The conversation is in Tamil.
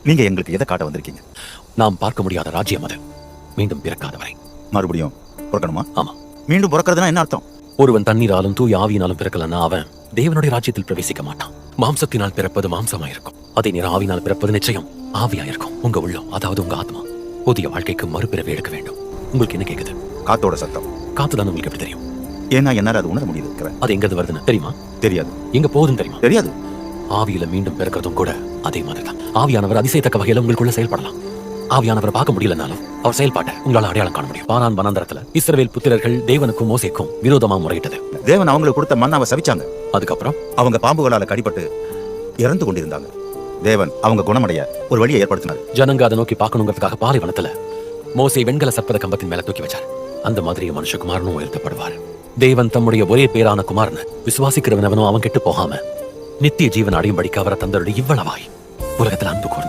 நீங்க எங்களுக்கு எதை காட்ட வந்திருக்கீங்க? நாம் பார்க்க முடியாத ராஜ்யம் அது, மீண்டும் பிறக்காத வரை. மறுபடியும் பிறக்கணுமா? ஆமா. மீண்டும் பிறக்கிறதுனா என்ன அர்த்தம்? ஒருவன் தண்ணீராலும் தூய ஆவியினாலும் பிறக்கலன்னா அவன் தேவனுடைய ராஜ்யத்தில் பிரவேசிக்க மாட்டான். மாம்சத்தினால் பிறப்பது மாம்சமாயிருக்கும், அதே நேரம் ஆவியினால் பிறப்பது நிச்சயம் ஆவியாயிருக்கும். உங்க உள்ளம், அதாவது உங்க ஆத்மா, புதிய வாழ்க்கைக்கு மறுபிறவி எடுக்க வேண்டும். உங்களுக்கு என்ன கேக்குது? காத்தோட சத்தம். காத்துதான் உங்களுக்கு எப்படி தெரியும்? ஏன்னா என்னால அது உணர முடியுது. அது எங்க வருதுன்னு தெரியுமா? தெரியாது. எங்க போகுதுன்னு தெரியுமா? தெரியாது. ஆவியில மீண்டும் பிறக்கிறதும் கூட அதே மாதிரிதான். ஆவியானவர் அதிசயத்தக்க வகையில உங்களுக்குள்ள செயல்படலாம். ஆவியானவரை பார்க்க முடியலனாலும் அவர் செயல்பாட்டை உங்களால் அடையாளம் காண முடியும். பாரான் வனாந்தரத்துல இஸ்ரவேல் புத்திரர்கள் தேவனுக்கும் மோசேக்கும் விரோதமா முறையிட்டது. தேவன் அவங்களுக்கு கொடுத்த மன்னாவை சபிச்சாங்க. அதுக்கப்புறம் அவங்க பாம்புகளால கடிபட்டு இறந்து கொண்டிருந்தாங்க. தேவன் அவங்க குணமடைய ஒரு வழியை ஏற்படுத்தினார். ஜனங்க அதை நோக்கி பார்க்கணுங்கிறதுக்காக பாலைவனத்துல மோசே வெண்கல சர்ப்பத கம்பத்தின் மேல தூக்கி வச்சார். அந்த மாதிரி மனுஷகுமாரனும் உயர்த்தப்படுவார். தேவன் தம்முடைய ஒரே பேரான குமாரன் விசுவாசிக்கிறவனவனும் அவன் கெட்டு போகாம நித்திய ஜீவன் அடையும்படிக்கு அவரை தந்தருடைய இவ்வளவாய் உலகத்தில் அன்பு கூர்ந்தார்.